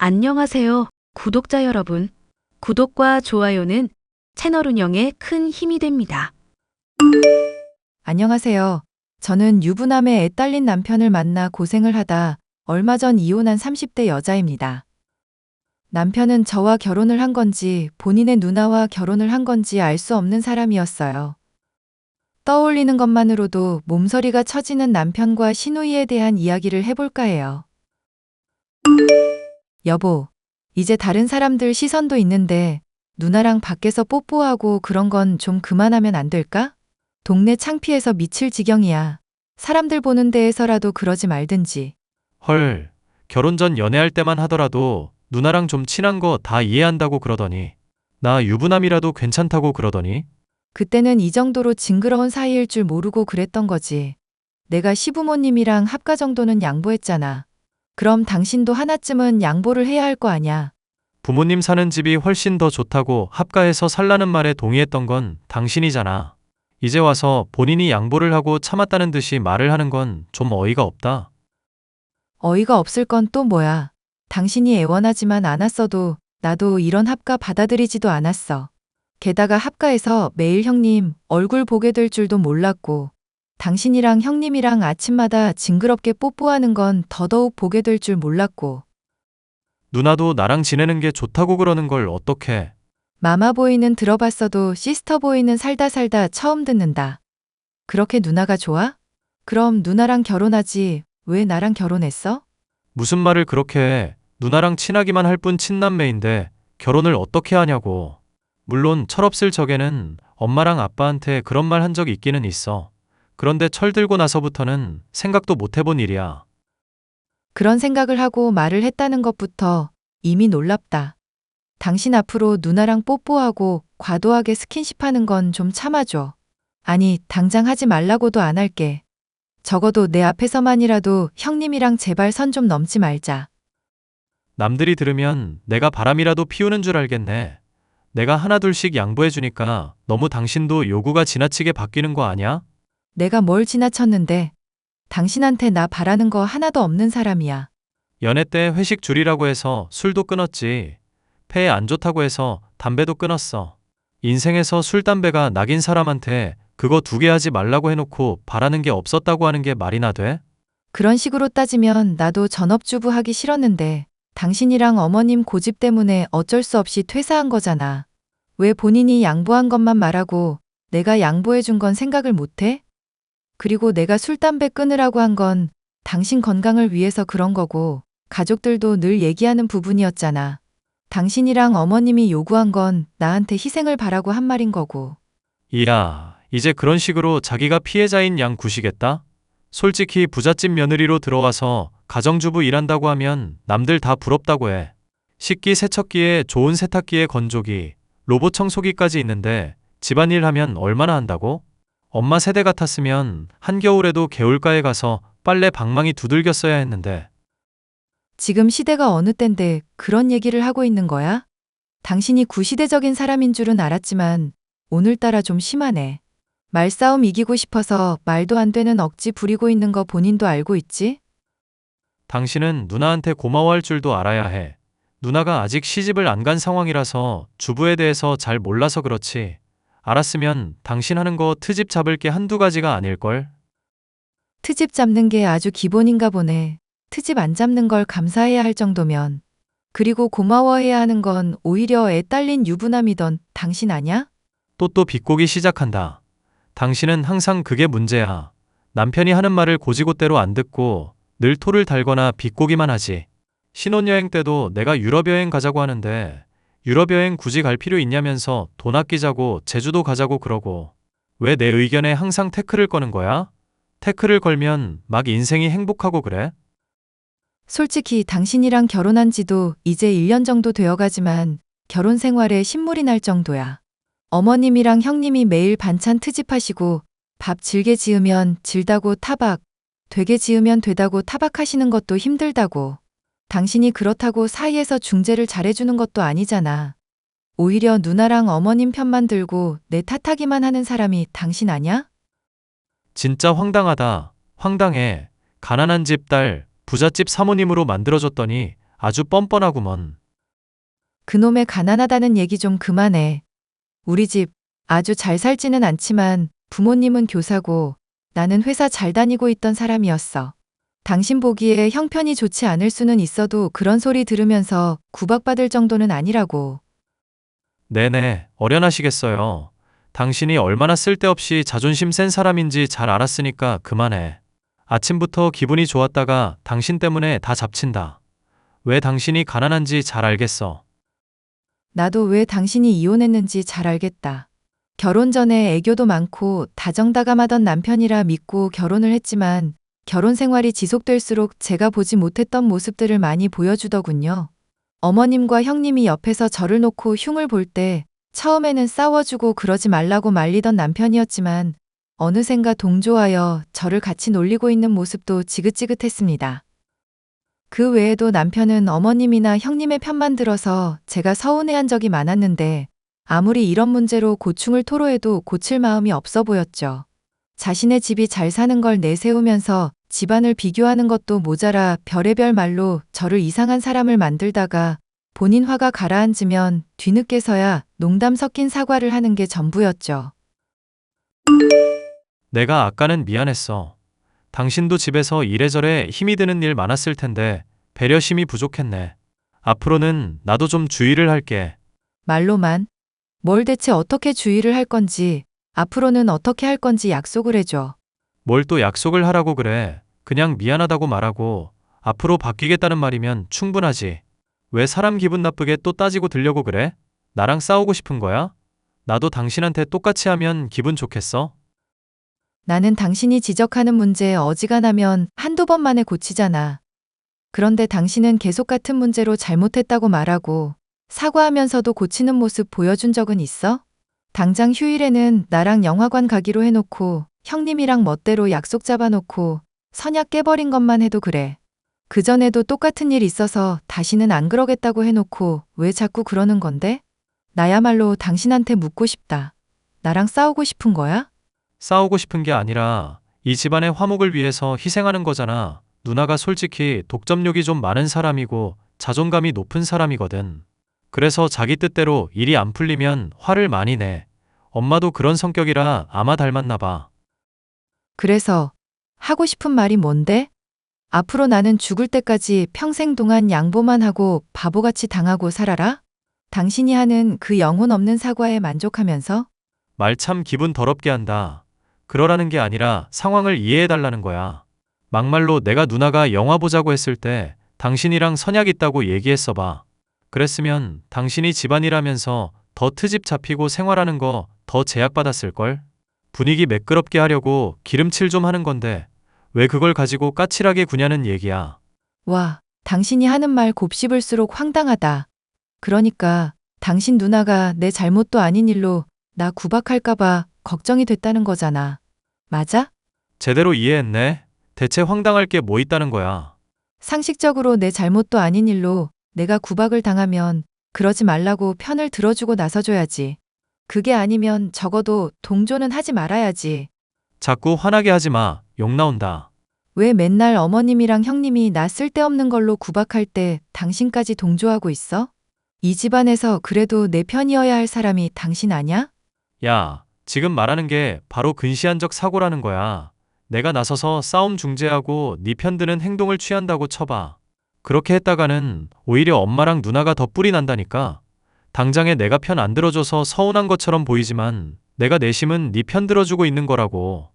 안녕하세요, 구독자 여러분. 구독과 좋아요는 채널 운영에 큰 힘이 됩니다. 안녕하세요. 저는 유부남의 애 딸린 남편을 만나 고생을 하다 얼마 전 이혼한 30대 여자입니다. 남편은 저와 결혼을 한 건지 본인의 누나와 결혼을 한 건지 알 수 없는 사람이었어요. 떠올리는 것만으로도 몸서리가 처지는 남편과 시누이에 대한 이야기를 해볼까 해요. 여보, 이제 다른 사람들 시선도 있는데 누나랑 밖에서 뽀뽀하고 그런 건 좀 그만하면 안 될까? 동네 창피해서 미칠 지경이야. 사람들 보는 데에서라도 그러지 말든지. 헐, 결혼 전 연애할 때만 하더라도 누나랑 좀 친한 거 다 이해한다고 그러더니 나 유부남이라도 괜찮다고 그러더니 그때는 이 정도로 징그러운 사이일 줄 모르고 그랬던 거지. 내가 시부모님이랑 합가 정도는 양보했잖아. 그럼 당신도 하나쯤은 양보를 해야 할 거 아냐. 부모님 사는 집이 훨씬 더 좋다고 합가해서 살라는 말에 동의했던 건 당신이잖아. 이제 와서 본인이 양보를 하고 참았다는 듯이 말을 하는 건 좀 어이가 없다. 어이가 없을 건 또 뭐야. 당신이 애원하지만 않았어도 나도 이런 합가 받아들이지도 않았어. 게다가 합가에서 매일 형님 얼굴 보게 될 줄도 몰랐고 당신이랑 형님이랑 아침마다 징그럽게 뽀뽀하는 건 더더욱 보게 될 줄 몰랐고 누나도 나랑 지내는 게 좋다고 그러는 걸 어떡해. 마마보이는 들어봤어도 시스터보이는 살다 살다 처음 듣는다. 그렇게 누나가 좋아? 그럼 누나랑 결혼하지 왜 나랑 결혼했어? 무슨 말을 그렇게 해. 누나랑 친하기만 할 뿐 친남매인데 결혼을 어떻게 하냐고. 물론 철없을 적에는 엄마랑 아빠한테 그런 말 한 적 있기는 있어. 그런데 철들고 나서부터는 생각도 못 해본 일이야. 그런 생각을 하고 말을 했다는 것부터 이미 놀랍다. 당신 앞으로 누나랑 뽀뽀하고 과도하게 스킨십하는 건 좀 참아줘. 아니, 당장 하지 말라고도 안 할게. 적어도 내 앞에서만이라도 형님이랑 제발 선 좀 넘지 말자. 남들이 들으면 내가 바람이라도 피우는 줄 알겠네. 내가 하나둘씩 양보해주니까 너무 당신도 요구가 지나치게 바뀌는 거 아니야? 내가 뭘 지나쳤는데 당신한테 나 바라는 거 하나도 없는 사람이야. 연애 때 회식 줄이라고 해서 술도 끊었지. 폐에 안 좋다고 해서 담배도 끊었어. 인생에서 술, 담배가 낙인 사람한테 그거 2개 하지 말라고 해놓고 바라는 게 없었다고 하는 게 말이나 돼? 그런 식으로 따지면 나도 전업주부 하기 싫었는데 당신이랑 어머님 고집 때문에 어쩔 수 없이 퇴사한 거잖아. 왜 본인이 양보한 것만 말하고 내가 양보해 준 건 생각을 못 해? 그리고 내가 술, 담배 끊으라고 한 건 당신 건강을 위해서 그런 거고 가족들도 늘 얘기하는 부분이었잖아. 당신이랑 어머님이 요구한 건 나한테 희생을 바라고 한 말인 거고. 이야, 이제 그런 식으로 자기가 피해자인 양 구시겠다? 솔직히 부잣집 며느리로 들어와서 가정주부 일한다고 하면 남들 다 부럽다고 해. 식기 세척기에 좋은 세탁기에 건조기, 로봇 청소기까지 있는데 집안일 하면 얼마나 한다고? 엄마 세대 같았으면 한겨울에도 개울가에 가서 빨래 방망이 두들겼어야 했는데. 지금 시대가 어느 땐데 그런 얘기를 하고 있는 거야? 당신이 구시대적인 사람인 줄은 알았지만 오늘따라 좀 심하네. 말싸움 이기고 싶어서 말도 안 되는 억지 부리고 있는 거 본인도 알고 있지? 당신은 누나한테 고마워할 줄도 알아야 해. 누나가 아직 시집을 안 간 상황이라서 주부에 대해서 잘 몰라서 그렇지. 알았으면 당신 하는 거 트집 잡을 게 한두 가지가 아닐걸? 트집 잡는 게 아주 기본인가 보네. 트집 안 잡는 걸 감사해야 할 정도면. 그리고 고마워해야 하는 건 오히려 애 딸린 유부남이던 당신 아냐? 또 비꼬기 시작한다. 당신은 항상 그게 문제야. 남편이 하는 말을 고지고대로 안 듣고 늘 토를 달거나 비꼬기만 하지. 신혼여행 때도 내가 유럽 여행 가자고 하는데 유럽 여행 굳이 갈 필요 있냐면서 돈 아끼자고 제주도 가자고 그러고. 왜 내 의견에 항상 태클을 거는 거야? 태클을 걸면 막 인생이 행복하고 그래? 솔직히 당신이랑 결혼한 지도 이제 1년 정도 되어 가지만 결혼 생활에 신물이 날 정도야. 어머님이랑 형님이 매일 반찬 트집하시고 밥 질게 지으면 질다고 타박, 되게 지으면 되다고 타박하시는 것도 힘들다고. 당신이 그렇다고 사이에서 중재를 잘해주는 것도 아니잖아. 오히려 누나랑 어머님 편만 들고 내 탓하기만 하는 사람이 당신 아냐? 진짜 황당하다. 황당해. 가난한 집 딸, 부잣집 사모님으로 만들어줬더니 아주 뻔뻔하구먼. 그놈의 가난하다는 얘기 좀 그만해. 우리 집 아주 잘 살지는 않지만 부모님은 교사고 나는 회사 잘 다니고 있던 사람이었어. 당신 보기에 형편이 좋지 않을 수는 있어도 그런 소리 들으면서 구박받을 정도는 아니라고. 네네, 어련하시겠어요. 당신이 얼마나 쓸데없이 자존심 센 사람인지 잘 알았으니까 그만해. 아침부터 기분이 좋았다가 당신 때문에 다 잡친다. 왜 당신이 가난한지 잘 알겠어. 나도 왜 당신이 이혼했는지 잘 알겠다. 결혼 전에 애교도 많고 다정다감하던 남편이라 믿고 결혼을 했지만 결혼 생활이 지속될수록 제가 보지 못했던 모습들을 많이 보여주더군요. 어머님과 형님이 옆에서 저를 놓고 흉을 볼 때 처음에는 싸워주고 그러지 말라고 말리던 남편이었지만 어느샌가 동조하여 저를 같이 놀리고 있는 모습도 지긋지긋했습니다. 그 외에도 남편은 어머님이나 형님의 편만 들어서 제가 서운해한 적이 많았는데 아무리 이런 문제로 고충을 토로해도 고칠 마음이 없어 보였죠. 자신의 집이 잘 사는 걸 내세우면서 집안을 비교하는 것도 모자라 별의별 말로 저를 이상한 사람을 만들다가 본인 화가 가라앉으면 뒤늦게서야 농담 섞인 사과를 하는 게 전부였죠. 내가 아까는 미안했어. 당신도 집에서 이래저래 힘이 드는 일 많았을 텐데 배려심이 부족했네. 앞으로는 나도 좀 주의를 할게. 말로만 뭘 대체 어떻게 주의를 할 건지 앞으로는 어떻게 할 건지 약속을 해줘. 뭘 또 약속을 하라고 그래. 그냥 미안하다고 말하고 앞으로 바뀌겠다는 말이면 충분하지. 왜 사람 기분 나쁘게 또 따지고 들려고 그래? 나랑 싸우고 싶은 거야? 나도 당신한테 똑같이 하면 기분 좋겠어? 나는 당신이 지적하는 문제 어지간하면 한두 번 만에 고치잖아. 그런데 당신은 계속 같은 문제로 잘못했다고 말하고 사과하면서도 고치는 모습 보여준 적은 있어? 당장 휴일에는 나랑 영화관 가기로 해놓고 형님이랑 멋대로 약속 잡아놓고 선약 깨버린 것만 해도 그래. 그전에도 똑같은 일 있어서 다시는 안 그러겠다고 해놓고 왜 자꾸 그러는 건데? 나야말로 당신한테 묻고 싶다. 나랑 싸우고 싶은 거야? 싸우고 싶은 게 아니라 이 집안의 화목을 위해서 희생하는 거잖아. 누나가 솔직히 독점욕이 좀 많은 사람이고 자존감이 높은 사람이거든. 그래서 자기 뜻대로 일이 안 풀리면 화를 많이 내. 엄마도 그런 성격이라 아마 닮았나 봐. 그래서 하고 싶은 말이 뭔데? 앞으로 나는 죽을 때까지 평생 동안 양보만 하고 바보같이 당하고 살아라? 당신이 하는 그 영혼 없는 사과에 만족하면서? 말 참 기분 더럽게 한다. 그러라는 게 아니라 상황을 이해해달라는 거야. 막말로 내가 누나가 영화 보자고 했을 때 당신이랑 선약 있다고 얘기했어 봐. 그랬으면 당신이 집안일하면서 더 트집 잡히고 생활하는 거 더 제약받았을걸? 분위기 매끄럽게 하려고 기름칠 좀 하는 건데 왜 그걸 가지고 까칠하게 구냐는 얘기야. 와, 당신이 하는 말 곱씹을수록 황당하다. 그러니까 당신 누나가 내 잘못도 아닌 일로 나 구박할까봐 걱정이 됐다는 거잖아. 맞아? 제대로 이해했네. 대체 황당할 게 뭐 있다는 거야. 상식적으로 내 잘못도 아닌 일로 내가 구박을 당하면 그러지 말라고 편을 들어주고 나서줘야지. 그게 아니면 적어도 동조는 하지 말아야지. 자꾸 화나게 하지 마. 욕 나온다. 왜 맨날 어머님이랑 형님이 나 쓸데없는 걸로 구박할 때 당신까지 동조하고 있어? 이 집안에서 그래도 내 편이어야 할 사람이 당신 아냐? 야, 지금 말하는 게 바로 근시안적 사고라는 거야. 내가 나서서 싸움 중재하고 네 편 드는 행동을 취한다고 쳐봐. 그렇게 했다가는 오히려 엄마랑 누나가 더 뿔이 난다니까. 당장에 내가 편 안 들어줘서 서운한 것처럼 보이지만 내가 내심은 네 편 들어주고 있는 거라고.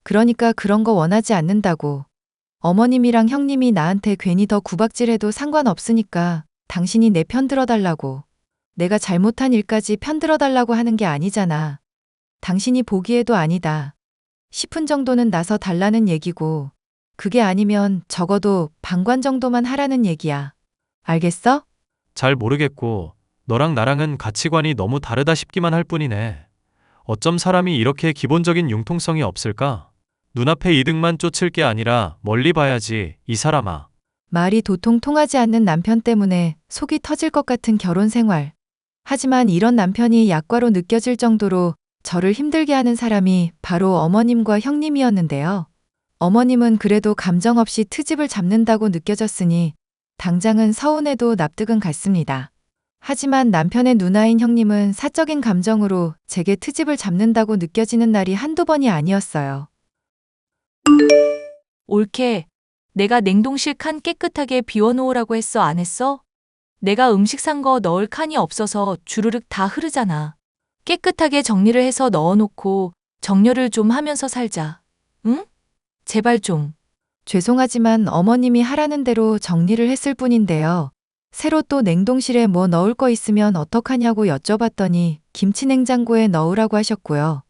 그러니까 그런 거 원하지 않는다고. 어머님이랑 형님이 나한테 괜히 더 구박질해도 상관없으니까 당신이 내 편 들어달라고. 내가 잘못한 일까지 편 들어달라고 하는 게 아니잖아. 당신이 보기에도 아니다 싶은 정도는 나서 달라는 얘기고 그게 아니면 적어도 방관 정도만 하라는 얘기야. 알겠어? 잘 모르겠고 너랑 나랑은 가치관이 너무 다르다 싶기만 할 뿐이네. 어쩜 사람이 이렇게 기본적인 융통성이 없을까? 눈앞의 이득만 쫓을 게 아니라 멀리 봐야지, 이 사람아. 말이 도통 통하지 않는 남편 때문에 속이 터질 것 같은 결혼 생활. 하지만 이런 남편이 약과로 느껴질 정도로 저를 힘들게 하는 사람이 바로 어머님과 형님이었는데요. 어머님은 그래도 감정 없이 트집을 잡는다고 느껴졌으니 당장은 서운해도 납득은 갔습니다. 하지만 남편의 누나인 형님은 사적인 감정으로 제게 트집을 잡는다고 느껴지는 날이 한두 번이 아니었어요. 올케, 내가 냉동실 칸 깨끗하게 비워놓으라고 했어, 안 했어? 내가 음식 산 거 넣을 칸이 없어서 주르륵 다 흐르잖아. 깨끗하게 정리를 해서 넣어놓고 정렬을 좀 하면서 살자. 응? 제발 좀. 죄송하지만 어머님이 하라는 대로 정리를 했을 뿐인데요. 새로 또 냉동실에 뭐 넣을 거 있으면 어떡하냐고 여쭤봤더니 김치 냉장고에 넣으라고 하셨고요.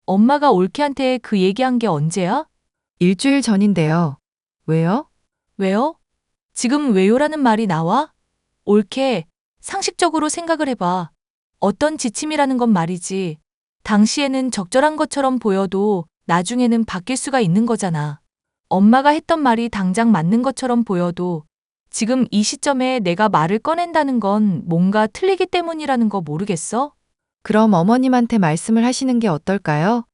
엄마가 올케한테 그 얘기한 게 언제야? 일주일 전인데요. 왜요? 왜요? 지금 왜요라는 말이 나와? 올케, 상식적으로 생각을 해봐. 어떤 지침이라는 건 말이지. 당시에는 적절한 것처럼 보여도 나중에는 바뀔 수가 있는 거잖아. 엄마가 했던 말이 당장 맞는 것처럼 보여도 지금 이 시점에 내가 말을 꺼낸다는 건 뭔가 틀리기 때문이라는 거 모르겠어? 그럼 어머님한테 말씀을 하시는 게 어떨까요?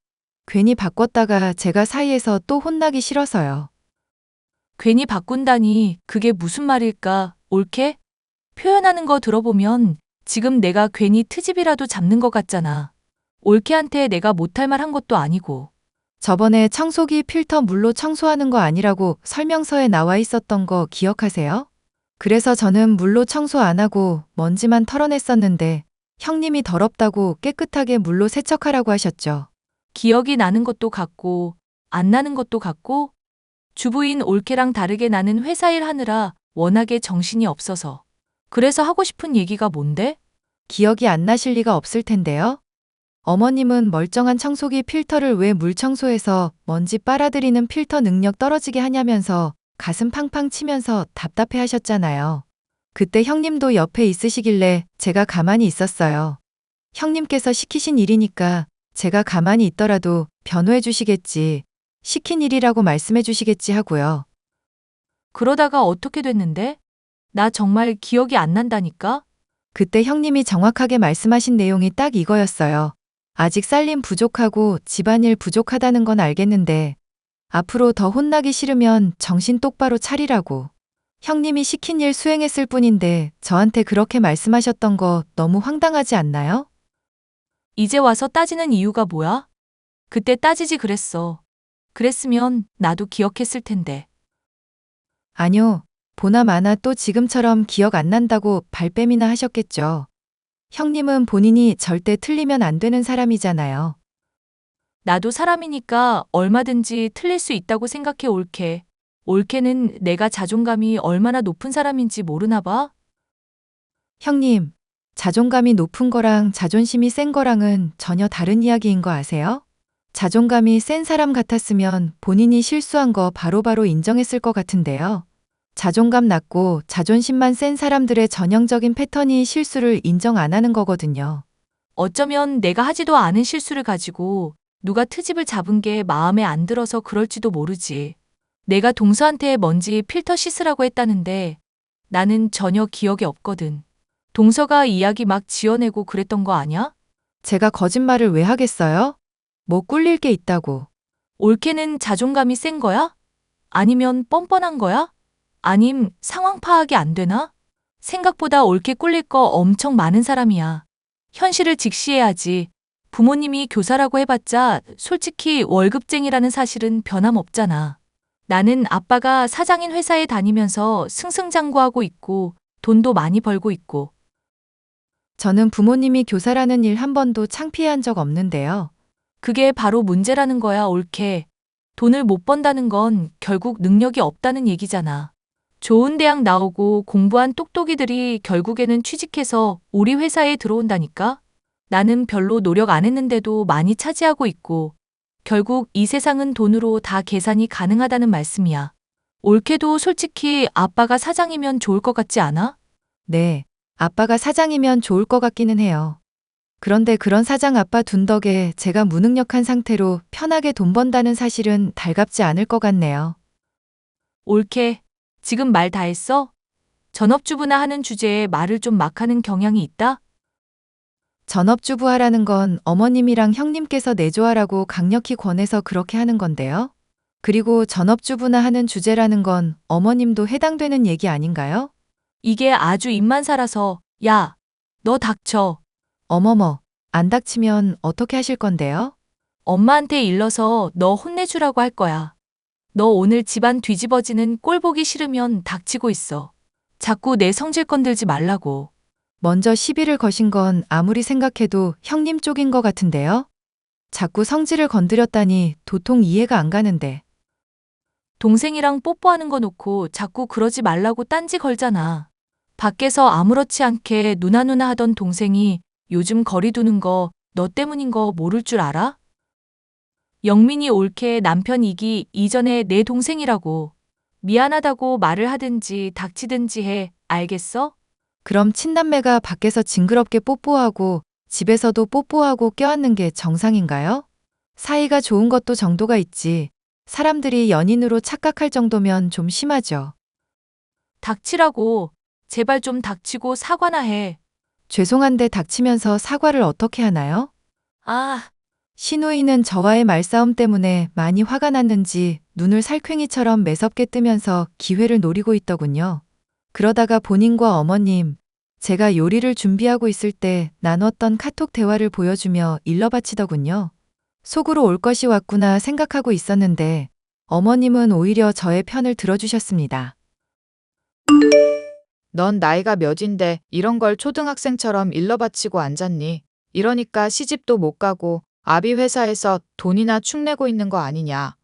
괜히 바꿨다가 제가 사이에서 또 혼나기 싫어서요. 괜히 바꾼다니 그게 무슨 말일까, 올케? 표현하는 거 들어보면 지금 내가 괜히 트집이라도 잡는 것 같잖아. 올케한테 내가 못할 말 한 것도 아니고. 저번에 청소기 필터 물로 청소하는 거 아니라고 설명서에 나와 있었던 거 기억하세요? 그래서 저는 물로 청소 안 하고 먼지만 털어냈었는데 형님이 더럽다고 깨끗하게 물로 세척하라고 하셨죠. 기억이 나는 것도 같고 안 나는 것도 같고 주부인 올케랑 다르게 나는 회사 일 하느라 워낙에 정신이 없어서. 그래서 하고 싶은 얘기가 뭔데? 기억이 안 나실 리가 없을 텐데요. 어머님은 멀쩡한 청소기 필터를 왜 물 청소해서 먼지 빨아들이는 필터 능력 떨어지게 하냐면서 가슴 팡팡 치면서 답답해 하셨잖아요. 그때 형님도 옆에 있으시길래 제가 가만히 있었어요. 형님께서 시키신 일이니까 제가 가만히 있더라도 변호해 주시겠지, 시킨 일이라고 말씀해 주시겠지 하고요. 그러다가 어떻게 됐는데? 나 정말 기억이 안 난다니까? 그때 형님이 정확하게 말씀하신 내용이 딱 이거였어요. 아직 살림 부족하고 집안일 부족하다는 건 알겠는데 앞으로 더 혼나기 싫으면 정신 똑바로 차리라고. 형님이 시킨 일 수행했을 뿐인데 저한테 그렇게 말씀하셨던 거 너무 황당하지 않나요? 이제 와서 따지는 이유가 뭐야? 그때 따지지 그랬어. 그랬으면 나도 기억했을 텐데. 아니요. 보나마나 또 지금처럼 기억 안 난다고 발뺌이나 하셨겠죠. 형님은 본인이 절대 틀리면 안 되는 사람이잖아요. 나도 사람이니까 얼마든지 틀릴 수 있다고 생각해, 올케. 올케는 내가 자존감이 얼마나 높은 사람인지 모르나 봐? 형님, 자존감이 높은 거랑 자존심이 센 거랑은 전혀 다른 이야기인 거 아세요? 자존감이 센 사람 같았으면 본인이 실수한 거 바로바로 인정했을 것 같은데요. 자존감 낮고 자존심만 센 사람들의 전형적인 패턴이 실수를 인정 안 하는 거거든요. 어쩌면 내가 하지도 않은 실수를 가지고 누가 트집을 잡은 게 마음에 안 들어서 그럴지도 모르지. 내가 동서한테 먼지 필터 씻으라고 했다는데 나는 전혀 기억이 없거든. 동서가 이야기 막 지어내고 그랬던 거 아냐? 제가 거짓말을 왜 하겠어요? 뭐 꿀릴 게 있다고. 올케는 자존감이 센 거야? 아니면 뻔뻔한 거야? 아님 상황 파악이 안 되나? 생각보다 올케 꿀릴 거 엄청 많은 사람이야. 현실을 직시해야지. 부모님이 교사라고 해봤자 솔직히 월급쟁이라는 사실은 변함없잖아. 나는 아빠가 사장인 회사에 다니면서 승승장구하고 있고 돈도 많이 벌고 있고. 저는 부모님이 교사라는 일 한 번도 창피한 적 없는데요. 그게 바로 문제라는 거야, 올케. 돈을 못 번다는 건 결국 능력이 없다는 얘기잖아. 좋은 대학 나오고 공부한 똑똑이들이 결국에는 취직해서 우리 회사에 들어온다니까? 나는 별로 노력 안 했는데도 많이 차지하고 있고, 결국 이 세상은 돈으로 다 계산이 가능하다는 말씀이야. 올케도 솔직히 아빠가 사장이면 좋을 것 같지 않아? 네, 아빠가 사장이면 좋을 것 같기는 해요. 그런데 그런 사장 아빠 둔 덕에 제가 무능력한 상태로 편하게 돈 번다는 사실은 달갑지 않을 것 같네요. 올케, 지금 말 다 했어? 전업주부나 하는 주제에 말을 좀 막 하는 경향이 있다? 전업주부 하라는 건 어머님이랑 형님께서 내조하라고 강력히 권해서 그렇게 하는 건데요. 그리고 전업주부나 하는 주제라는 건 어머님도 해당되는 얘기 아닌가요? 이게 아주 입만 살아서, 야, 너 닥쳐. 어머머, 안 닥치면 어떻게 하실 건데요? 엄마한테 일러서 너 혼내주라고 할 거야. 너 오늘 집안 뒤집어지는 꼴 보기 싫으면 닥치고 있어. 자꾸 내 성질 건들지 말라고. 먼저 시비를 거신 건 아무리 생각해도 형님 쪽인 것 같은데요? 자꾸 성질을 건드렸다니 도통 이해가 안 가는데. 동생이랑 뽀뽀하는 거 놓고 자꾸 그러지 말라고 딴지 걸잖아. 밖에서 아무렇지 않게 누나 하던 동생이 요즘 거리 두는 거 너 때문인 거 모를 줄 알아? 영민이 옳게 남편이기 이전에 내 동생이라고. 미안하다고 말을 하든지 닥치든지 해. 알겠어? 그럼 친남매가 밖에서 징그럽게 뽀뽀하고 집에서도 뽀뽀하고 껴안는 게 정상인가요? 사이가 좋은 것도 정도가 있지. 사람들이 연인으로 착각할 정도면 좀 심하죠. 닥치라고. 제발 좀 닥치고 사과나 해. 죄송한데 닥치면서 사과를 어떻게 하나요? 아, 신우이는 저와의 말싸움 때문에 많이 화가 났는지 눈을 살쾡이처럼 매섭게 뜨면서 기회를 노리고 있더군요. 그러다가 본인과 어머님, 제가 요리를 준비하고 있을 때 나눴던 카톡 대화를 보여주며 일러바치더군요. 속으로 올 것이 왔구나 생각하고 있었는데 어머님은 오히려 저의 편을 들어주셨습니다. 넌 나이가 몇인데 이런 걸 초등학생처럼 일러바치고 앉았니? 이러니까 시집도 못 가고 아비 회사에서 돈이나 축내고 있는 거 아니냐?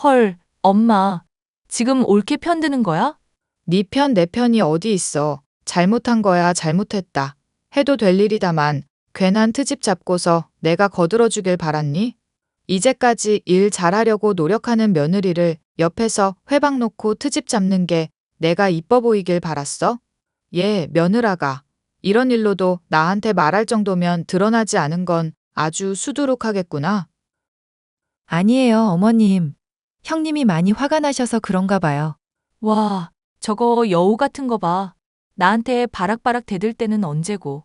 헐, 엄마. 지금 옳게 편드는 거야? 네 편 내 편이 어디 있어. 잘못한 거야 잘못했다. 해도 될 일이다만 괜한 트집 잡고서 내가 거들어주길 바랐니? 이제까지 일 잘하려고 노력하는 며느리를 옆에서 회방 놓고 트집 잡는 게 내가 이뻐 보이길 바랐어? 얘 며느라가 이런 일로도 나한테 말할 정도면 드러나지 않은 건 아주 수두룩하겠구나. 아니에요, 어머님. 형님이 많이 화가 나셔서 그런가 봐요. 와, 저거 여우 같은 거 봐. 나한테 바락바락 대들 때는 언제고.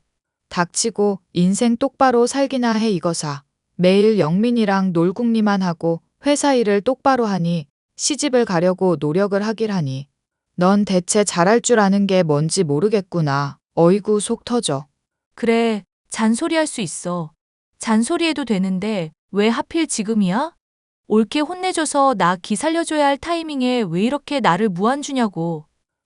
닥치고 인생 똑바로 살기나 해 이거사. 매일 영민이랑 놀궁리만 하고 회사 일을 똑바로 하니 시집을 가려고 노력을 하길 하니. 넌 대체 잘할 줄 아는 게 뭔지 모르겠구나. 어이구 속 터져. 그래, 잔소리할 수 있어. 잔소리해도 되는데 왜 하필 지금이야? 옳게 혼내줘서 나 기 살려줘야 할 타이밍에 왜 이렇게 나를 무안주냐고.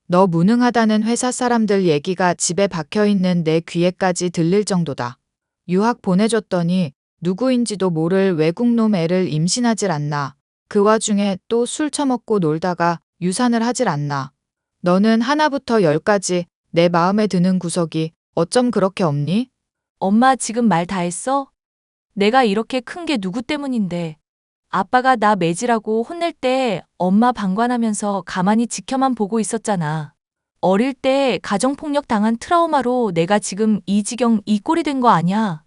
너 무능하다는 회사 사람들 얘기가 집에 박혀있는 내 귀에까지 들릴 정도다. 유학 보내줬더니 누구인지도 모를 외국놈 애를 임신하질 않나. 그 와중에 또 술 처먹고 놀다가 유산을 하질 않나. 너는 하나부터 열까지 내 마음에 드는 구석이 어쩜 그렇게 없니? 엄마 지금 말 다 했어? 내가 이렇게 큰 게 누구 때문인데. 아빠가 나 매지라고 혼낼 때 엄마 방관하면서 가만히 지켜만 보고 있었잖아. 어릴 때 가정폭력 당한 트라우마로 내가 지금 이 지경 이 꼴이 된 거 아냐?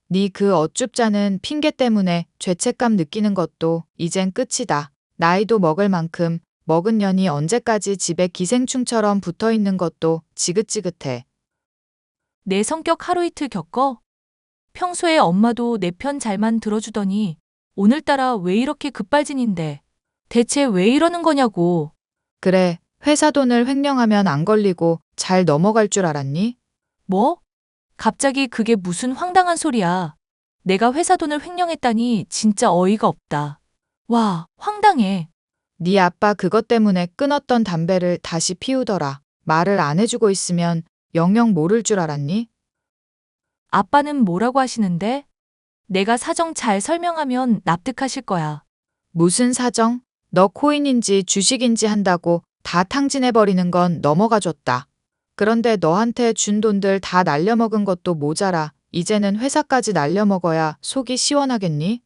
네 그 어쭙잖은 핑계 때문에 죄책감 느끼는 것도 이젠 끝이다. 나이도 먹을 만큼 먹은 년이 언제까지 집에 기생충처럼 붙어 있는 것도 지긋지긋해. 내 성격 하루 이틀 겪어? 평소에 엄마도 내 편 잘만 들어주더니 오늘따라 왜 이렇게 급발진인데. 대체 왜 이러는 거냐고. 그래, 회사 돈을 횡령하면 안 걸리고 잘 넘어갈 줄 알았니? 뭐? 갑자기 그게 무슨 황당한 소리야. 내가 회사 돈을 횡령했다니 진짜 어이가 없다. 와, 황당해. 네 아빠 그것 때문에 끊었던 담배를 다시 피우더라. 말을 안 해주고 있으면 영영 모를 줄 알았니? 아빠는 뭐라고 하시는데? 내가 사정 잘 설명하면 납득하실 거야. 무슨 사정? 너 코인인지 주식인지 한다고 다 탕진해버리는 건 넘어가줬다. 그런데 너한테 준 돈들 다 날려먹은 것도 모자라 이제는 회사까지 날려먹어야 속이 시원하겠니?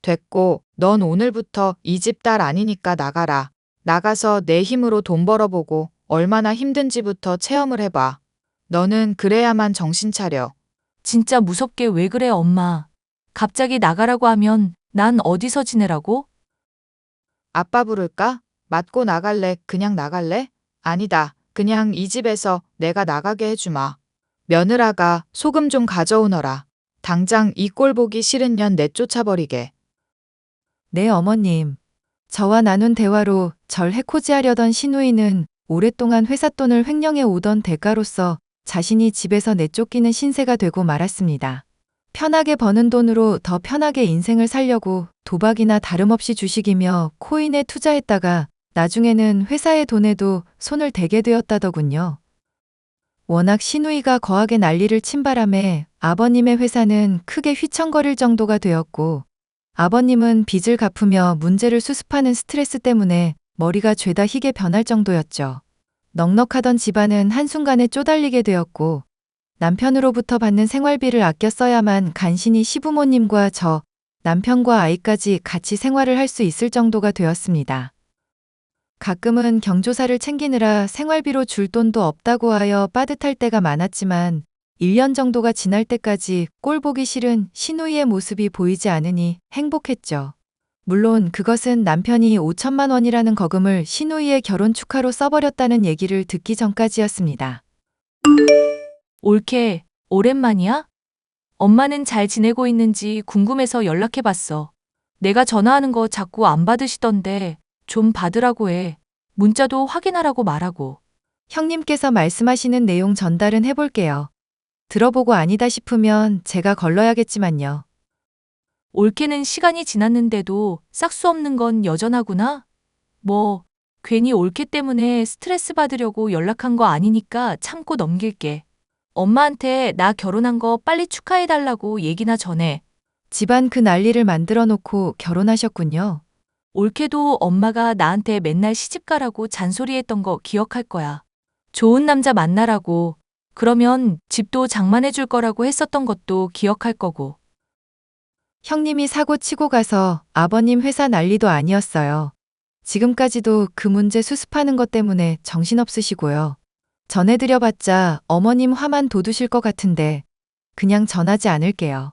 됐고, 넌 오늘부터 이 집 딸 아니니까 나가라. 나가서 내 힘으로 돈 벌어보고 얼마나 힘든지부터 체험을 해봐. 너는 그래야만 정신 차려. 진짜 무섭게 왜 그래, 엄마. 갑자기 나가라고 하면 난 어디서 지내라고? 아빠 부를까? 맞고 나갈래? 그냥 나갈래? 아니다. 그냥 이 집에서 내가 나가게 해주마. 며느라가 소금 좀 가져오너라. 당장 이 꼴 보기 싫은 년 내쫓아버리게. 네, 어머님. 저와 나눈 대화로 절 해코지하려던 시누이는 오랫동안 회사 돈을 횡령해 오던 대가로서 자신이 집에서 내쫓기는 신세가 되고 말았습니다. 편하게 버는 돈으로 더 편하게 인생을 살려고 도박이나 다름없이 주식이며 코인에 투자했다가 나중에는 회사의 돈에도 손을 대게 되었다더군요. 워낙 시누이가 거하게 난리를 친 바람에 아버님의 회사는 크게 휘청거릴 정도가 되었고, 아버님은 빚을 갚으며 문제를 수습하는 스트레스 때문에 머리가 죄다 희게 변할 정도였죠. 넉넉하던 집안은 한순간에 쪼달리게 되었고, 남편으로부터 받는 생활비를 아껴 써야만 간신히 시부모님과 저, 남편과 아이까지 같이 생활을 할 수 있을 정도가 되었습니다. 가끔은 경조사를 챙기느라 생활비로 줄 돈도 없다고 하여 빠듯할 때가 많았지만 1년 정도가 지날 때까지 꼴 보기 싫은 시누이의 모습이 보이지 않으니 행복했죠. 물론 그것은 남편이 5천만 원이라는 거금을 시누이의 결혼 축하로 써버렸다는 얘기를 듣기 전까지였습니다. 올케, 오랜만이야? 엄마는 잘 지내고 있는지 궁금해서 연락해봤어. 내가 전화하는 거 자꾸 안 받으시던데 좀 받으라고 해. 문자도 확인하라고 말하고. 형님께서 말씀하시는 내용 전달은 해볼게요. 들어보고 아니다 싶으면 제가 걸러야겠지만요. 올케는 시간이 지났는데도 싹수 없는 건 여전하구나? 뭐, 괜히 올케 때문에 스트레스 받으려고 연락한 거 아니니까 참고 넘길게. 엄마한테 나 결혼한 거 빨리 축하해달라고 얘기나 전해. 집안 그 난리를 만들어 놓고 결혼하셨군요. 올케도 엄마가 나한테 맨날 시집가라고 잔소리했던 거 기억할 거야. 좋은 남자 만나라고. 그러면 집도 장만해줄 거라고 했었던 것도 기억할 거고. 형님이 사고 치고 가서 아버님 회사 난리도 아니었어요. 지금까지도 그 문제 수습하는 것 때문에 정신없으시고요. 전해드려봤자 어머님 화만 돋우실 것 같은데 그냥 전하지 않을게요.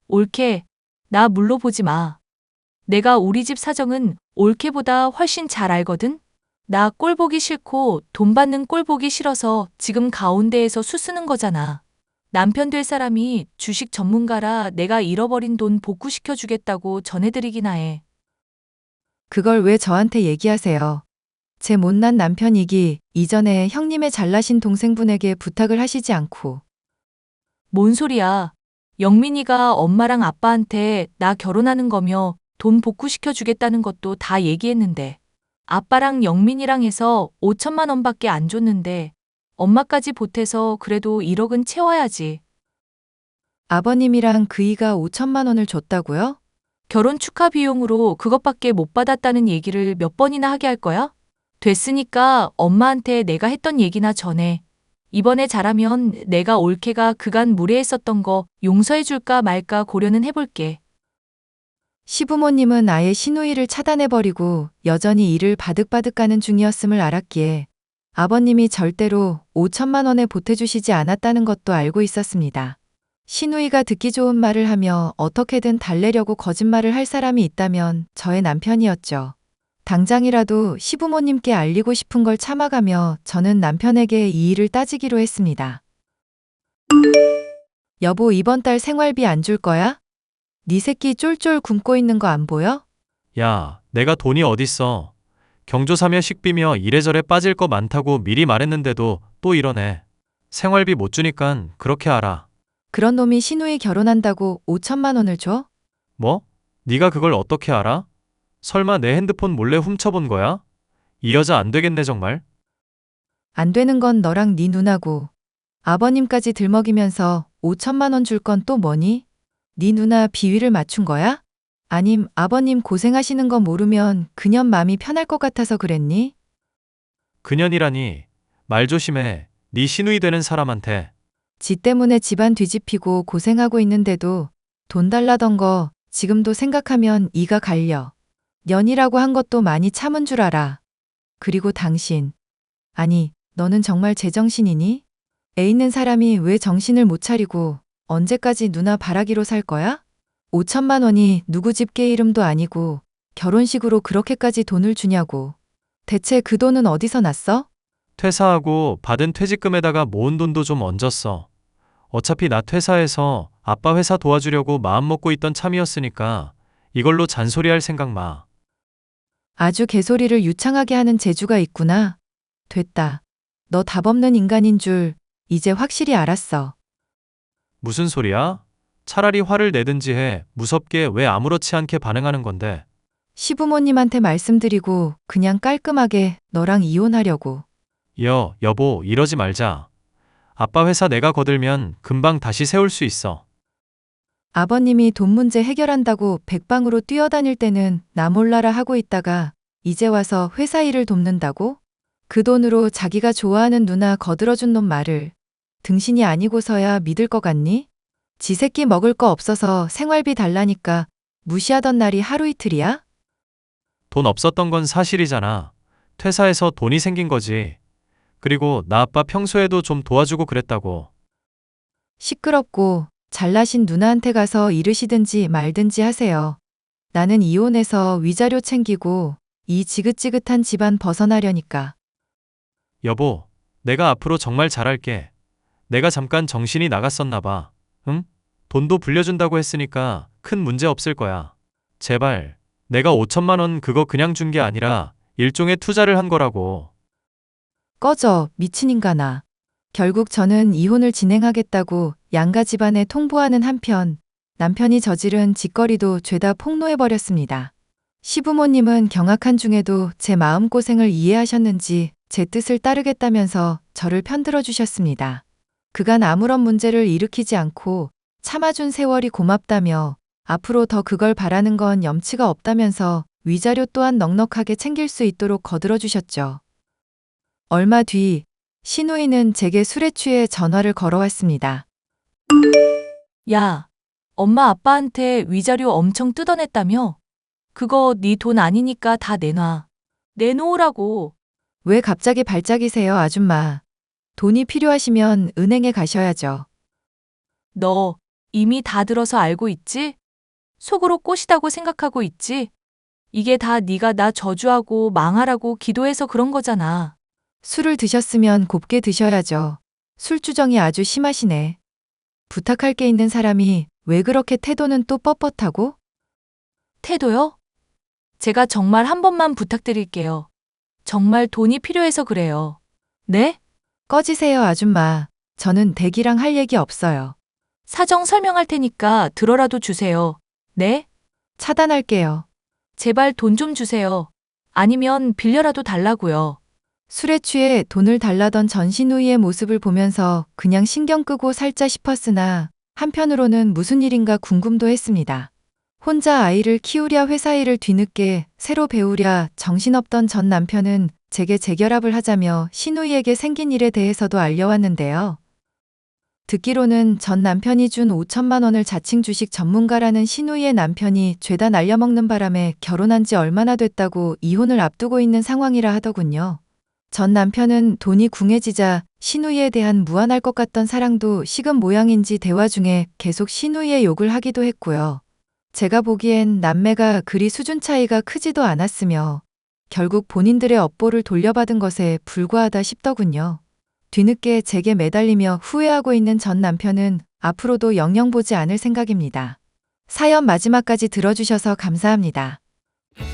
올케, 나 물러보지 마. 내가 우리 집 사정은 올케보다 훨씬 잘 알거든? 나 꼴 보기 싫고 돈 받는 꼴 보기 싫어서 지금 가운데에서 수쓰는 거잖아. 남편 될 사람이 주식 전문가라 내가 잃어버린 돈 복구시켜 주겠다고 전해드리기나 해. 그걸 왜 저한테 얘기하세요? 제 못난 남편이기 이전에 형님의 잘나신 동생분에게 부탁을 하시지 않고. 뭔 소리야. 영민이가 엄마랑 아빠한테 나 결혼하는 거며 돈 복구시켜 주겠다는 것도 다 얘기했는데. 아빠랑 영민이랑 해서 5천만 원밖에 안 줬는데 엄마까지 보태서 그래도 1억은 채워야지. 아버님이랑 그이가 5천만 원을 줬다고요? 결혼 축하 비용으로 그것밖에 못 받았다는 얘기를 몇 번이나 하게 할 거야? 됐으니까 엄마한테 내가 했던 얘기나 전해. 이번에 잘하면 내가 올케가 그간 무례했었던 거 용서해 줄까 말까 고려는 해볼게. 시부모님은 아예 시누이를 차단해버리고 여전히 일을 바득바득 가는 중이었음을 알았기에 아버님이 절대로 5천만 원에 보태주시지 않았다는 것도 알고 있었습니다. 시누이가 듣기 좋은 말을 하며 어떻게든 달래려고 거짓말을 할 사람이 있다면 저의 남편이었죠. 당장이라도 시부모님께 알리고 싶은 걸 참아가며 저는 남편에게 이 일을 따지기로 했습니다. 여보, 이번 달 생활비 안 줄 거야? 네 새끼 쫄쫄 굶고 있는 거 안 보여? 야, 내가 돈이 어딨어. 경조사며 식비며 이래저래 빠질 거 많다고 미리 말했는데도 또 이러네. 생활비 못 주니깐 그렇게 알아. 그런 놈이 시누이 결혼한다고 5천만 원을 줘? 뭐? 네가 그걸 어떻게 알아? 설마 내 핸드폰 몰래 훔쳐본 거야? 이 여자 안 되겠네 정말. 안 되는 건 너랑 네 누나고 아버님까지 들먹이면서 5천만 원 줄 건 또 뭐니? 네 누나 비위를 맞춘 거야? 아님 아버님 고생하시는 거 모르면 그년 맘이 편할 것 같아서 그랬니? 그년이라니. 말 조심해. 네 시누이 되는 사람한테. 지 때문에 집안 뒤집히고 고생하고 있는데도 돈 달라던 거 지금도 생각하면 이가 갈려. 년이라고 한 것도 많이 참은 줄 알아. 그리고 당신. 아니, 너는 정말 제정신이니? 애 있는 사람이 왜 정신을 못 차리고 언제까지 누나 바라기로 살 거야? 5천만 원이 누구 집 개 이름도 아니고 결혼식으로 그렇게까지 돈을 주냐고. 대체 그 돈은 어디서 났어? 퇴사하고 받은 퇴직금에다가 모은 돈도 좀 얹었어. 어차피 나 퇴사해서 아빠 회사 도와주려고 마음먹고 있던 참이었으니까 이걸로 잔소리할 생각 마. 아주 개소리를 유창하게 하는 재주가 있구나. 됐다. 너 답 없는 인간인 줄 이제 확실히 알았어. 무슨 소리야? 차라리 화를 내든지 해. 무섭게 왜 아무렇지 않게 반응하는 건데. 시부모님한테 말씀드리고 그냥 깔끔하게 너랑 이혼하려고. 여보, 이러지 말자. 아빠 회사 내가 거들면 금방 다시 세울 수 있어. 아버님이 돈 문제 해결한다고 백방으로 뛰어다닐 때는 나 몰라라 하고 있다가 이제 와서 회사 일을 돕는다고? 그 돈으로 자기가 좋아하는 누나 거들어준 놈 말을 등신이 아니고서야 믿을 것 같니? 지 새끼 먹을 거 없어서 생활비 달라니까 무시하던 날이 하루 이틀이야? 돈 없었던 건 사실이잖아. 퇴사해서 돈이 생긴 거지. 그리고 나 아빠 평소에도 좀 도와주고 그랬다고. 시끄럽고 잘나신 누나한테 가서 이르시든지 말든지 하세요. 나는 이혼해서 위자료 챙기고 이 지긋지긋한 집안 벗어나려니까. 여보, 내가 앞으로 정말 잘할게. 내가 잠깐 정신이 나갔었나 봐. 응? 돈도 불려준다고 했으니까 큰 문제 없을 거야. 제발, 내가 5천만 원 그거 그냥 준 게 아니라 일종의 투자를 한 거라고. 꺼져, 미친 인간아. 결국 저는 이혼을 진행하겠다고 양가 집안에 통보하는 한편 남편이 저지른 짓거리도 죄다 폭로해버렸습니다. 시부모님은 경악한 중에도 제 마음고생을 이해하셨는지 제 뜻을 따르겠다면서 저를 편들어 주셨습니다. 그간 아무런 문제를 일으키지 않고 참아준 세월이 고맙다며 앞으로 더 그걸 바라는 건 염치가 없다면서 위자료 또한 넉넉하게 챙길 수 있도록 거들어 주셨죠. 얼마 뒤 시누이는 제게 술에 취해 전화를 걸어왔습니다. 야, 엄마 아빠한테 위자료 엄청 뜯어냈다며? 그거 네 돈 아니니까 다 내놔. 내놓으라고. 왜 갑자기 발작이세요, 아줌마? 돈이 필요하시면 은행에 가셔야죠. 너 이미 다 들어서 알고 있지? 속으로 꼬시다고 생각하고 있지? 이게 다 네가 나 저주하고 망하라고 기도해서 그런 거잖아. 술을 드셨으면 곱게 드셔야죠. 술주정이 아주 심하시네. 부탁할 게 있는 사람이 왜 그렇게 태도는 또 뻣뻣하고? 태도요? 제가 정말 한 번만 부탁드릴게요. 정말 돈이 필요해서 그래요. 네? 꺼지세요, 아줌마. 저는 댁이랑 할 얘기 없어요. 사정 설명할 테니까 들어라도 주세요. 네? 차단할게요. 제발 돈 좀 주세요. 아니면 빌려라도 달라고요. 술에 취해 돈을 달라던 전신우이의 모습을 보면서 그냥 신경 끄고 살자 싶었으나 한편으로는 무슨 일인가 궁금도 했습니다. 혼자 아이를 키우랴 회사 일을 뒤늦게 새로 배우랴 정신없던 전 남편은 제게 재결합을 하자며 시누이에게 생긴 일에 대해서도 알려왔는데요. 듣기로는 전 남편이 준 5천만 원을 자칭 주식 전문가라는 시누이의 남편이 죄다 날려먹는 바람에 결혼한 지 얼마나 됐다고 이혼을 앞두고 있는 상황이라 하더군요. 전 남편은 돈이 궁해지자 시누이에 대한 무한할 것 같던 사랑도 식은 모양인지 대화 중에 계속 시누이의 욕을 하기도 했고요. 제가 보기엔 남매가 그리 수준 차이가 크지도 않았으며 결국 본인들의 업보를 돌려받은 것에 불과하다 싶더군요. 뒤늦게 제게 매달리며 후회하고 있는 전 남편은 앞으로도 영영 보지 않을 생각입니다. 사연 마지막까지 들어주셔서 감사합니다.